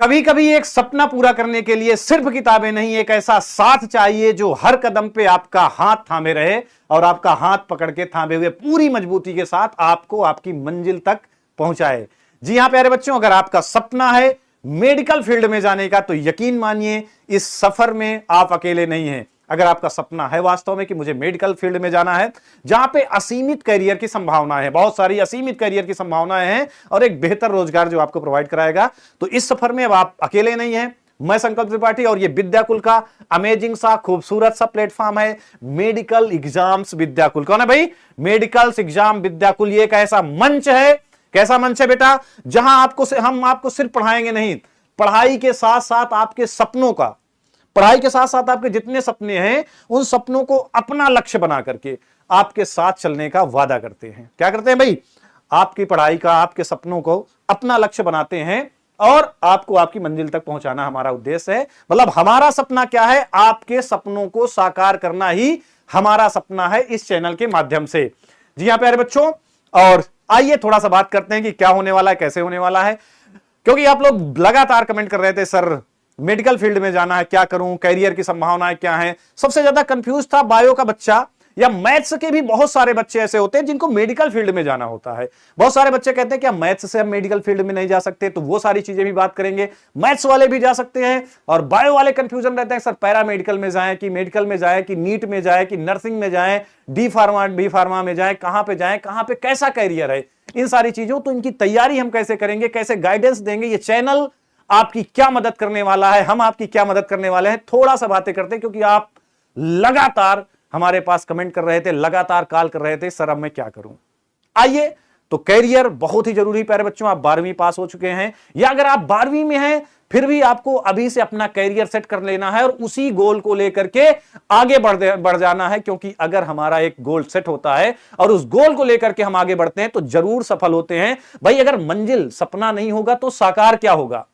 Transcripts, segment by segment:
कभी कभी एक सपना पूरा करने के लिए सिर्फ किताबें नहीं, एक ऐसा साथ चाहिए जो हर कदम पे आपका हाथ थामे रहे और आपका हाथ पकड़ के थामे हुए पूरी मजबूती के साथ आपको आपकी मंजिल तक पहुंचाए। जी हां प्यारे बच्चों, अगर आपका सपना है मेडिकल फील्ड में जाने का तो यकीन मानिए इस सफर में आप अकेले नहीं हैं। अगर आपका सपना है वास्तव में कि मुझे मेडिकल फील्ड में जाना है जहां पे असीमित करियर की संभावनाएं हैं, बहुत सारी असीमित करियर की संभावनाएं हैं और एक बेहतर रोजगार जो आपको प्रोवाइड कराएगा, तो इस सफर में अब आप अकेले नहीं हैं। मैं संकल्प त्रिपाठी और ये विद्याकुल का अमेजिंग सा खूबसूरत सा प्लेटफॉर्म है मेडिकल एग्जाम्स विद्याकुल। कौन है भाई? Medical exam Vidyakul. ये एक ऐसा मंच है, कैसा मंच है बेटा, जहां हम आपको सिर्फ पढ़ाएंगे नहीं, पढ़ाई के साथ साथ आपके सपनों का, पढ़ाई के साथ साथ आपके जितने सपने हैं उन सपनों को अपना लक्ष्य बना करके आपके साथ चलने का वादा करते हैं। क्या करते हैं भाई? आपकी पढ़ाई का, आपके सपनों को अपना लक्ष्य बनाते हैं और आपको आपकी मंजिल तक पहुंचाना हमारा उद्देश्य है। मतलब हमारा सपना क्या है? आपके सपनों को साकार करना ही हमारा सपना है इस चैनल के माध्यम से। जी हां प्यारे बच्चों, और आइए थोड़ा सा बात करते हैं कि क्या होने वाला है, कैसे होने वाला है, क्योंकि आप लोग लगातार कमेंट कर रहे थे सर मेडिकल फील्ड में जाना है, क्या करूं, कैरियर की संभावनाएं क्या हैं। सबसे ज्यादा कंफ्यूज था बायो का बच्चा, या मैथ्स के भी बहुत सारे बच्चे ऐसे होते हैं जिनको मेडिकल फील्ड में जाना होता है। बहुत सारे बच्चे कहते हैं क्या मैथ्स से हम मेडिकल फील्ड में नहीं जा सकते, तो वो सारी चीजें भी बात करेंगे। मैथ्स वाले भी जा सकते हैं और बायो वाले कंफ्यूजन रहते हैं सर पैरा मेडिकल में जाएं कि मेडिकल में जाएं कि नीट में जाएं कि नर्सिंग में जाएं, डी फार्मा बी फार्मा में जाएं, कहां पे जाएं, कहां पे कैसा कैरियर है, इन सारी चीजों, तो इनकी तैयारी हम कैसे करेंगे, कैसे गाइडेंस देंगे, ये चैनल आपकी क्या मदद करने वाला है, हम आपकी क्या मदद करने वाले हैं, थोड़ा सा बातें करते हैं, क्योंकि आप लगातार हमारे पास कमेंट कर रहे थे, लगातार कॉल कर रहे थे सर अब मैं क्या करूं। आइए, तो कैरियर बहुत ही जरूरी प्यारे बच्चों। आप 12वीं पास हो चुके हैं या अगर आप 12वीं में हैं फिर भी आपको अभी से अपना कैरियर सेट कर लेना है और उसी गोल को लेकर के आगे बढ़ जाना है, क्योंकि अगर हमारा एक गोल सेट होता है और उस गोल को लेकर के हम आगे बढ़ते हैं तो जरूर सफल होते हैं। भाई अगर मंजिल सपना नहीं होगा तो साकार क्या होगा?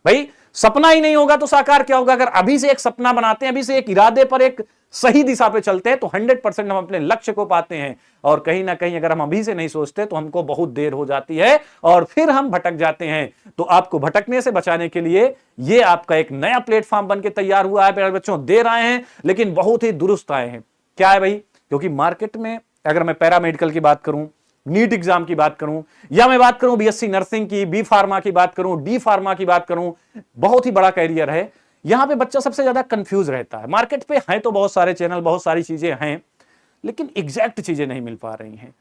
भाई सपना ही नहीं होगा तो साकार क्या होगा? अगर अभी से एक सपना बनाते हैं, अभी से एक इरादे पर एक सही दिशा पे चलते हैं तो 100% हम अपने लक्ष्य को पाते हैं। और कहीं ना कहीं अगर हम अभी से नहीं सोचते तो हमको बहुत देर हो जाती है और फिर हम भटक जाते हैं। तो आपको भटकने से बचाने के लिए ये आपका एक नया प्लेटफॉर्म बनके तैयार हुआ है प्यारे बच्चों। देर आए हैं लेकिन बहुत ही दुरुस्त आए हैं। क्या है भाई? क्योंकि मार्केट में अगर मैं पैरामेडिकल की बात करूं, नीट एग्जाम की बात करूं, या मैं बात करूं बीएससी नर्सिंग की, बी फार्मा की बात करूं, डी फार्मा की बात करूं, बहुत ही बड़ा कैरियर है। यहां पे बच्चा सबसे ज्यादा कंफ्यूज रहता है। मार्केट पे हैं तो बहुत सारे चैनल, बहुत सारी चीजें हैं, लेकिन एग्जैक्ट चीजें नहीं मिल पा रही हैं।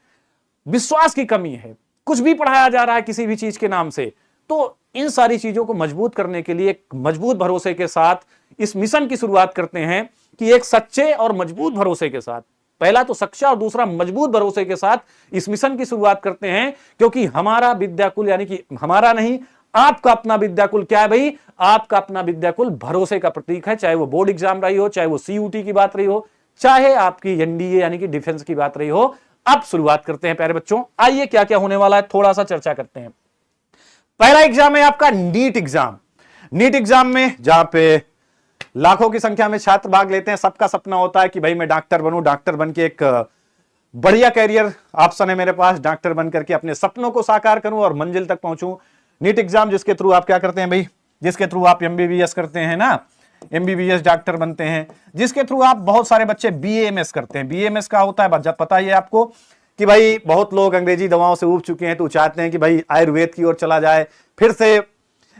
विश्वास की कमी है, कुछ भी पढ़ाया जा रहा है किसी भी चीज के नाम से। तो इन सारी चीजों को मजबूत करने के लिए एक मजबूत भरोसे के साथ इस मिशन की शुरुआत करते हैं कि एक सच्चे और मजबूत भरोसे के साथ, पहला तो सच्चा और दूसरा मजबूत भरोसे के साथ इस मिशन की शुरुआत करते हैं। क्योंकि हमारा विद्याकुल, यानी कि हमारा नहीं, आपका अपना विद्याकुल क्या है भाई? आपका अपना विद्याकुल भरोसे का प्रतीक है। चाहे वो बोर्ड एग्जाम रही हो, चाहे वो सीयूटी की बात रही हो, चाहे आपकी एनडीए यानी कि डिफेंस की बात रही हो। अब शुरुआत करते हैं प्यारे बच्चों। आइए क्या क्या होने वाला है थोड़ा सा चर्चा करते हैं। पहला एग्जाम है आपका नीट एग्जाम। नीट एग्जाम में जहां पे लाखों की संख्या में छात्र भाग लेते हैं, सबका सपना होता है कि भाई मैं डॉक्टर बनूं, डॉक्टर बन के एक बढ़िया कैरियर ऑप्शन है मेरे पास, डॉक्टर बन करके अपने सपनों को साकार करूं और मंजिल तक पहुंचूं। नीट एग्जाम जिसके थ्रू आप क्या करते हैं भाई? जिसके थ्रू आप एमबीबीएस करते हैं ना, एमबीबीएस डॉक्टर बनते हैं, जिसके थ्रू आप बहुत सारे बच्चे बीएएमएस करते हैं। बीएमएस का होता है, जब पता ही है आपको कि भाई बहुत लोग अंग्रेजी दवाओं से ऊब चुके हैं तो चाहते हैं कि भाई आयुर्वेद की ओर चला जाए, फिर से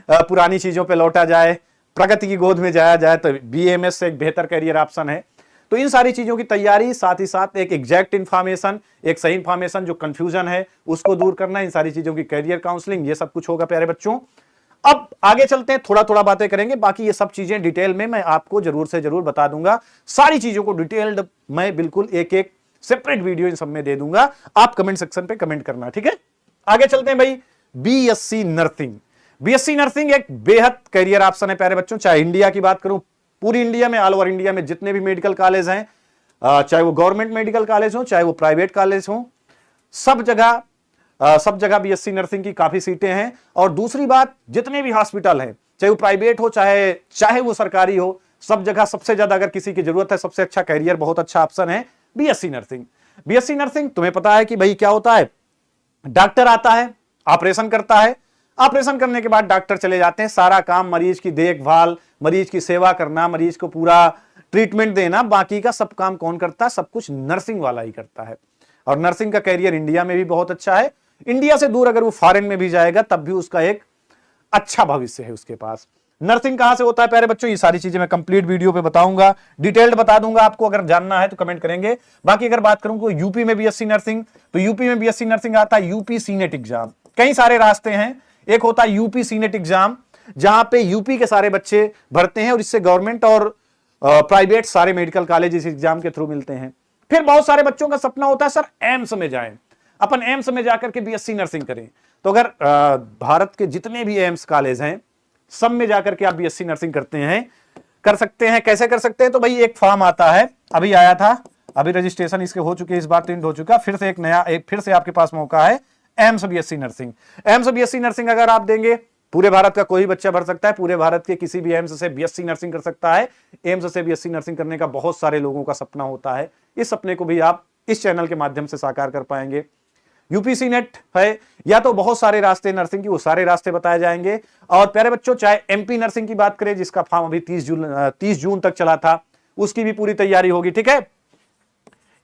पुरानी चीजों पर लौटा जाए, प्रगति की गोद में जाया जाए, तो बीएमएस से एक बेहतर करियर ऑप्शन है। तो इन सारी चीजों की तैयारी, साथ ही साथ एक एग्जैक्ट इंफॉर्मेशन, एक सही इंफॉर्मेशन, जो कंफ्यूजन है उसको दूर करना, इन सारी चीजों की कैरियर काउंसलिंग, ये सब कुछ होगा प्यारे बच्चों। अब आगे चलते हैं, थोड़ा थोड़ा बातें करेंगे, बाकी ये सब चीजें डिटेल में मैं आपको जरूर से जरूर बता दूंगा। सारी चीजों को डिटेल्ड मैं बिल्कुल एक एक सेपरेट वीडियो इन सब में दे दूंगा। आप कमेंट सेक्शन पे कमेंट करना, ठीक है? आगे चलते हैं भाई। BSc nursing. बीएससी नर्सिंग एक बेहद करियर ऑप्शन है प्यारे बच्चों। चाहे इंडिया की बात करूं, पूरी इंडिया में, ऑल ओवर इंडिया में जितने भी मेडिकल कॉलेज हैं, चाहे वो गवर्नमेंट मेडिकल कॉलेज हो, चाहे वो प्राइवेट कॉलेज हो, सब जगह बीएससी नर्सिंग की काफी सीटें हैं। और दूसरी बात, जितने भी हॉस्पिटल हैं, चाहे वो प्राइवेट हो चाहे वो सरकारी हो, सब जगह सबसे ज्यादा अगर किसी की जरूरत है, सबसे अच्छा कैरियर, बहुत अच्छा ऑप्शन है बीएससी नर्सिंग। बीएससी नर्सिंग तुम्हें पता है कि भाई क्या होता है? डॉक्टर आता है, ऑपरेशन करता है, ऑपरेशन करने के बाद डॉक्टर चले जाते हैं, सारा काम मरीज की देखभाल, मरीज की सेवा करना, मरीज को पूरा ट्रीटमेंट देना, बाकी का सब काम कौन करता है? सब कुछ नर्सिंग वाला ही करता है। और नर्सिंग का कैरियर इंडिया में भी बहुत अच्छा है। इंडिया से दूर अगर वो फॉरेन में भी जाएगा तब भी उसका एक अच्छा भविष्य है उसके पास। नर्सिंग कहां से होता है प्यारे बच्चों, ये सारी चीजें मैं कंप्लीट वीडियो पे बताऊंगा, डिटेल्ड बता दूंगा आपको, अगर जानना है तो कमेंट करेंगे। बाकी अगर बात करूं यूपी में बीएससी नर्सिंग, तो यूपी में बीएससी नर्सिंग आता है यूपी सीनेट एग्जाम। कई सारे रास्ते हैं, एक होता है यूपी सीनेट एग्जाम, जहां पे यूपी के सारे बच्चे भरते हैं और इससे गवर्नमेंट और प्राइवेट सारे मेडिकल कॉलेज इस एग्जाम के थ्रू मिलते हैं। फिर बहुत सारे बच्चों का सपना होता है सर एम्स में जाएं, अपन एम्स में जाकर के बीएससी नर्सिंग करें। तो अगर भारत के जितने भी एम्स कॉलेज हैं सब में जाकर के आप बीएससी नर्सिंग कर सकते हैं। कैसे कर सकते हैं? तो भाई एक फॉर्म आता है, अभी आया था, अभी रजिस्ट्रेशन इसके हो चुके, इस बार प्रिंट हो चुका, फिर से फिर से आपके पास मौका है AIIMS BSc nursing. AIIMS BSc nursing अगर आप देंगे, पूरे भारत का कोई बच्चा भर सकता है, पूरे भारत के किसी भी एम्स से बीएससी नर्सिंग कर सकता है। एम्स से बीएससी नर्सिंग करने का बहुत सारे लोगों का सपना होता है, इस सपने को भी आप इस चैनल के माध्यम से साकार कर पाएंगे। यूपी सीनेट है, या तो बहुत सारे रास्ते नर्सिंग की, वो सारे रास्ते बताए जाएंगे। और प्यारे बच्चों, चाहे एमपी नर्सिंग की बात करें, जिसका फॉर्म अभी 30 जून तक चला था, उसकी भी पूरी तैयारी होगी, ठीक है।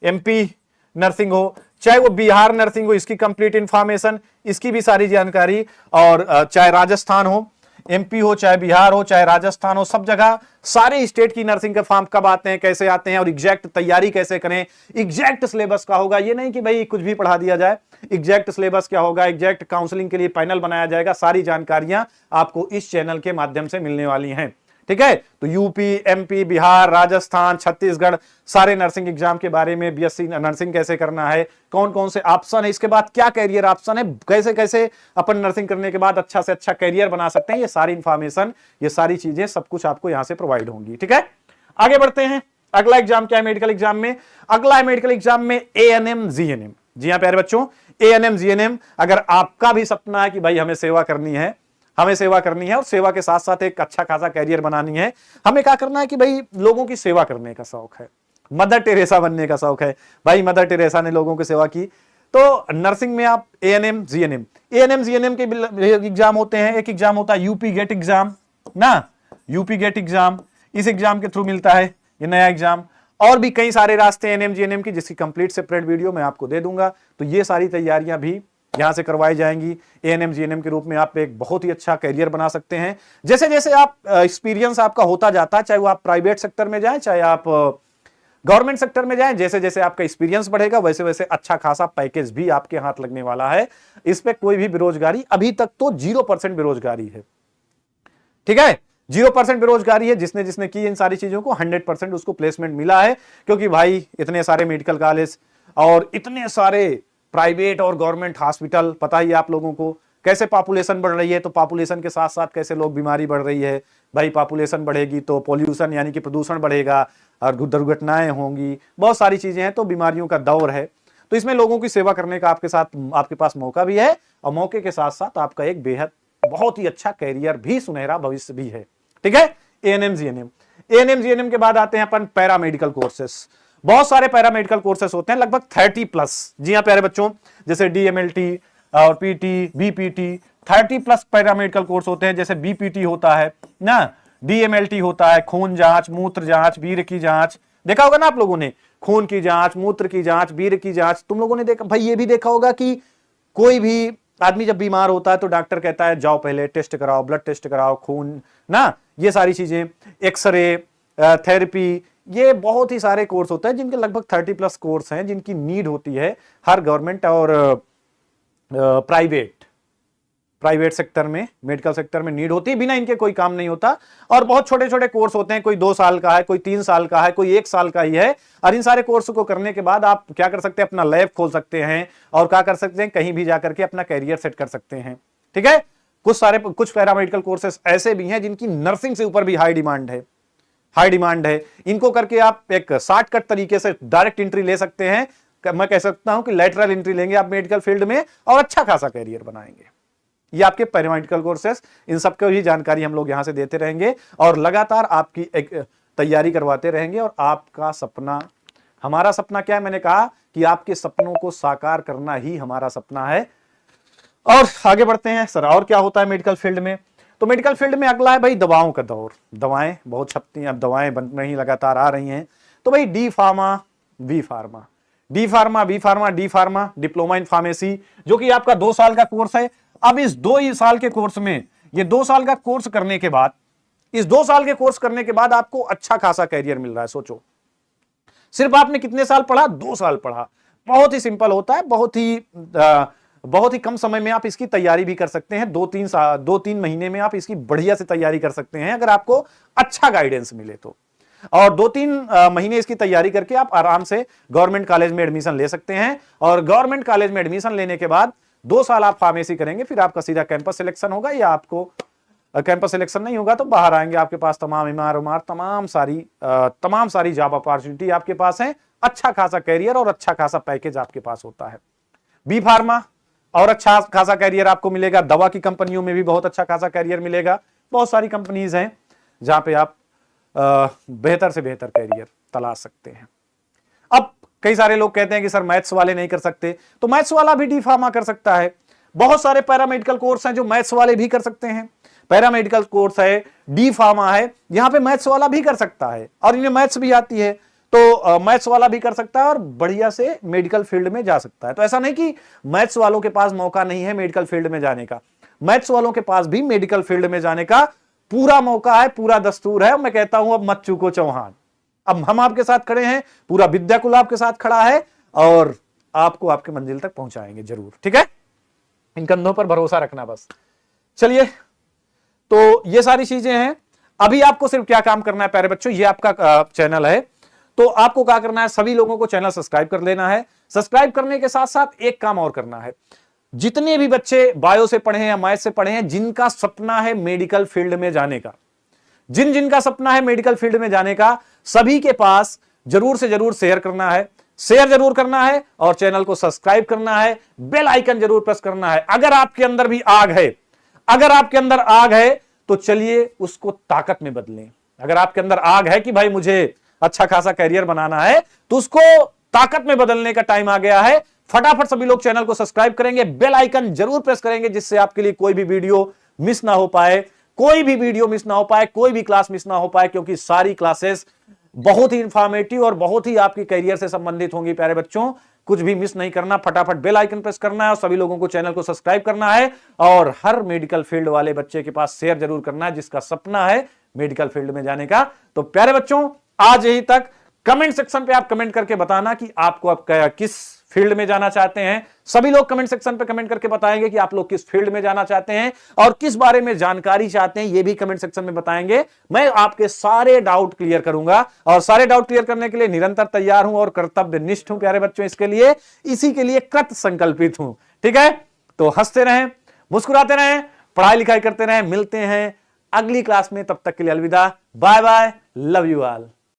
एमपी नर्सिंग हो, चाहे वो बिहार नर्सिंग हो, इसकी कंप्लीट इंफॉर्मेशन, इसकी भी सारी जानकारी, और चाहे राजस्थान हो, एमपी हो, चाहे बिहार हो, चाहे राजस्थान हो, सब जगह सारे स्टेट की नर्सिंग के फॉर्म कब आते हैं, कैसे आते हैं, और एग्जैक्ट तैयारी कैसे करें, एग्जैक्ट सिलेबस का होगा। ये नहीं कि भाई कुछ भी पढ़ा दिया जाए, एग्जैक्ट सिलेबस क्या होगा, एग्जैक्ट काउंसलिंग के लिए पैनल बनाया जाएगा, सारी जानकारियां आपको इस चैनल के माध्यम से मिलने वाली हैं, ठीक है। तो यूपी, एमपी, बिहार, राजस्थान, छत्तीसगढ़, सारे नर्सिंग एग्जाम के बारे में, बीएससी नर्सिंग कैसे करना है, कौन कौन से ऑप्शन है, इसके बाद क्या कैरियर ऑप्शन है, कैसे कैसे अपन नर्सिंग करने के बाद अच्छा से अच्छा कैरियर बना सकते हैं, ये सारी इंफॉर्मेशन, ये सारी चीजें सब कुछ आपको यहां से प्रोवाइड होंगी, ठीक है। आगे बढ़ते हैं। अगला एग्जाम क्या है मेडिकल एग्जाम में? अगला है मेडिकल एग्जाम में एएनएम जीएनएम। जी हाँ प्यारे बच्चों, एएनएम जीएनएम, अगर आपका भी सपना है कि भाई हमें सेवा करनी है, हमें सेवा करनी है और सेवा के साथ साथ एक अच्छा खासा कैरियर बनानी है, हमें क्या करना है कि भाई लोगों की सेवा करने का शौक है, मदर टेरेसा बनने का शौक है, भाई मदर टेरेसा ने लोगों की सेवा की, तो नर्सिंग में आप एएनएम जीएनएम, एएनएम जीएनएम के एग्जाम होते हैं। एक एग्जाम होता है यूपी गेट एग्जाम ना, यूपी गेट एग्जाम, इस एग्जाम के थ्रू मिलता है ये नया एग्जाम। और भी कई सारे रास्ते एएनएम जीएनएम की, जिसकी कंप्लीट सेपरेट वीडियो मैं आपको दे दूंगा। तो ये सारी तैयारियां भी यहां से करवाई जाएंगी। एएनएम जीएनएम के रूप में आप एक बहुत ही अच्छा कैरियर बना सकते हैं। जैसे जैसे आप एक्सपीरियंस आपका होता जाता है, चाहे वो आप प्राइवेट सेक्टर में जाएं, चाहे आप गवर्नमेंट सेक्टर में जाएं, जैसे जैसे आपका एक्सपीरियंस बढ़ेगा वैसे वैसे अच्छा खासा पैकेज भी आपके हाथ लगने वाला है। इस पे कोई भी बेरोजगारी, अभी तक तो 0% बेरोजगारी है, ठीक है, 0% बेरोजगारी है। जिसने जिसने की इन सारी चीजों को 100% उसको प्लेसमेंट मिला है, क्योंकि भाई इतने सारे मेडिकल कॉलेज और इतने सारे प्राइवेट और गवर्नमेंट हॉस्पिटल, पता ही आप लोगों को कैसे पॉपुलेशन बढ़ रही है, तो पॉपुलेशन के साथ साथ कैसे लोग बीमारी बढ़ रही है। भाई पॉपुलेशन बढ़ेगी तो पॉल्यूशन यानी कि प्रदूषण बढ़ेगा और दुर्घटनाएं होंगी, बहुत सारी चीजें हैं, तो बीमारियों का दौर है। तो इसमें लोगों की सेवा करने का आपके पास मौका भी है, और मौके के साथ साथ आपका एक बेहद बहुत ही अच्छा कैरियर भी, सुनहरा भविष्य भी है, ठीक है। एएनएम जीएनएम, एएनएम जीएनएम के बाद आते हैं अपन पैरामेडिकल कोर्सेस। बहुत सारे पैरामेडिकल कोर्सेस होते हैं, लगभग 30+। जी हाँ प्यारे बच्चों, जैसे डीएमएलटी और पीटी, बीपीटी, 30+ पैरामेडिकल कोर्स होते हैं। जैसे बीपीटी होता है ना, डीएमएलटी होता है, खून जांच, मूत्र जांच, वीर की जांच, देखा होगा ना आप लोगों ने, खून की जांच, मूत्र की जांच, वीर की जांच, तुम लोगों ने देखा भाई। ये भी देखा होगा कि कोई भी आदमी जब बीमार होता है तो डॉक्टर कहता है जाओ पहले टेस्ट कराओ, ब्लड टेस्ट कराओ, खून ना, ये सारी चीजें, एक्सरे, थेरेपी, ये बहुत ही सारे कोर्स होते हैं, जिनके लगभग 30+ कोर्स हैं, जिनकी नीड होती है हर गवर्नमेंट और प्राइवेट सेक्टर में, मेडिकल सेक्टर में नीड होती है, बिना इनके कोई काम नहीं होता। और बहुत छोटे छोटे कोर्स होते हैं, कोई 2 साल का है, कोई 3 साल का है, कोई 1 साल का ही है। और इन सारे कोर्स को करने के बाद आप क्या कर सकते हैं, अपना लैब खोल सकते हैं, और क्या कर सकते हैं, कहीं भी जाकर के अपना कैरियर सेट कर सकते हैं, ठीक है। कुछ पैरामेडिकल कोर्सेस ऐसे भी हैं जिनकी नर्सिंग से ऊपर भी हाई डिमांड है। इनको करके आप एक शॉर्टकट तरीके से डायरेक्ट एंट्री ले सकते हैं। मैं कह सकता हूं कि लेटरल एंट्री लेंगे आप मेडिकल फील्ड में और अच्छा खासा कैरियर बनाएंगे। ये आपके पैरामेडिकल कोर्सेस, इन सबकी भी जानकारी हम लोग यहां से देते रहेंगे और लगातार आपकी एक तैयारी करवाते रहेंगे। और आपका सपना, हमारा सपना क्या है, मैंने कहा कि आपके सपनों को साकार करना ही हमारा सपना है। और आगे बढ़ते हैं सर, और क्या होता है मेडिकल फील्ड में। तो मेडिकल फील्ड में अगला है भाई दवाओं का दौर। दवाएं बहुत छपती हैं, अब दवाएं बन रही लगातार आ रही हैं। तो भाई D pharma, B pharma, D pharma, B pharma, D pharma, diploma in pharmacy, जो कि आपका 2 साल का कोर्स है। अब इस 2 साल के कोर्स में, ये 2 साल का कोर्स करने के बाद, इस 2 साल के कोर्स करने के बाद आपको अच्छा खासा कैरियर मिल रहा है। सोचो, सिर्फ आपने कितने साल पढ़ा? 2 साल पढ़ा। बहुत ही सिंपल होता है, बहुत ही कम समय में आप इसकी तैयारी भी कर सकते हैं। 2-3 महीने में आप इसकी बढ़िया से तैयारी कर सकते हैं अगर आपको अच्छा गाइडेंस मिले तो। और 2-3 महीने इसकी तैयारी करके आप आराम से गवर्नमेंट कॉलेज में एडमिशन ले सकते हैं। और गवर्नमेंट कॉलेज में एडमिशन लेने के बाद 2 साल आप फार्मेसी करेंगे, फिर आपका सीधा कैंपस सिलेक्शन होगा, या आपको कैंपस सिलेक्शन नहीं होगा तो बाहर आएंगे, आपके पास तमाम एमआर तमाम सारी जॉब अपॉर्चुनिटी आपके पास है। अच्छा खासा कैरियर और अच्छा खासा पैकेज आपके पास होता है। बी फार्मा, और अच्छा खासा कैरियर आपको मिलेगा। दवा की कंपनियों में भी बहुत अच्छा खासा कैरियर मिलेगा। बहुत सारी कंपनीज हैं जहां पे आप बेहतर से बेहतर कैरियर तलाश सकते हैं। अब कई सारे लोग कहते हैं कि सर मैथ्स वाले नहीं कर सकते, तो मैथ्स वाला भी डी फार्मा कर सकता है। बहुत सारे पैरामेडिकल कोर्स हैं जो मैथ्स वाले भी कर सकते हैं। पैरामेडिकल कोर्स है, डी फार्मा है, यहां पे मैथ्स वाला भी कर सकता है और इन्हें मैथ्स भी आती है, तो मैथ्स वाला भी कर सकता है और बढ़िया से मेडिकल फील्ड में जा सकता है। तो ऐसा नहीं कि मैथ्स वालों के पास मौका नहीं है मेडिकल फील्ड में जाने का। मैथ्स वालों के पास भी मेडिकल फील्ड में जाने का पूरा मौका है, पूरा दस्तूर है। मैं कहता हूं अब मत चूको चौहान, अब हम आपके साथ खड़े हैं, पूरा विद्याकुल आपके साथ खड़ा है और आपको आपके मंजिल तक पहुंचाएंगे जरूर। ठीक है, इन कंधों पर भरोसा रखना बस। चलिए, तो ये सारी चीजें हैं। अभी आपको सिर्फ क्या काम करना है प्यारे बच्चों, ये आपका चैनल है, तो आपको क्या करना है, सभी लोगों को चैनल सब्सक्राइब कर लेना है। सब्सक्राइब करने के साथ साथ एक काम और करना है, जितने भी बच्चे बायो से पढ़े हैं या मैथ से पढ़े हैं, जिनका सपना है मेडिकल फील्ड में जाने का, जिनका सपना है मेडिकल फील्ड में जाने का, सभी के पास जरूर से जरूर शेयर करना है, शेयर जरूर करना है और चैनल को सब्सक्राइब करना है, बेल आइकन जरूर प्रेस करना है। अगर आपके अंदर भी आग है, अगर आपके अंदर आग है तो चलिए उसको ताकत में बदलें। अगर आपके अंदर आग है कि भाई मुझे अच्छा खासा कैरियर बनाना है, तो उसको ताकत में बदलने का टाइम आ गया है। फटाफट सभी लोग चैनल को सब्सक्राइब करेंगे, बेल आइकन जरूर प्रेस करेंगे, जिससे आपके लिए कोई भी वीडियो मिस ना हो पाए, कोई भी वीडियो मिस ना हो पाए, कोई भी क्लास मिस ना हो पाए, क्योंकि सारी क्लासेस बहुत ही इंफॉर्मेटिव और बहुत ही आपकी कैरियर से संबंधित होंगी। प्यारे बच्चों, कुछ भी मिस नहीं करना, फटाफट बेल आइकन प्रेस करना है और सभी लोगों को चैनल को सब्सक्राइब करना है और हर मेडिकल फील्ड वाले बच्चे के पास शेयर जरूर करना है जिसका सपना है मेडिकल फील्ड में जाने का। तो प्यारे बच्चों, आज यही तक। कमेंट सेक्शन पे आप कमेंट करके बताना कि आपको आप किस फील्ड में जाना चाहते हैं। सभी लोग कमेंट सेक्शन पे कमेंट करके बताएंगे कि आप लोग किस फील्ड में जाना चाहते हैं और किस बारे में जानकारी चाहते हैं, ये भी कमेंट सेक्शन में बताएंगे। मैं आपके सारे डाउट क्लियर करूंगा और सारे डाउट क्लियर करने के लिए निरंतर तैयार हूं और कर्तव्यनिष्ठ हूं प्यारे बच्चों। इसके लिए, इसी के लिए कृत संकल्पित हूं। ठीक है, तो हंसते रहें, मुस्कुराते रहें, पढ़ाई लिखाई करते रहें। मिलते हैं अगली क्लास में, तब तक के लिए अलविदा, bye bye, love you all.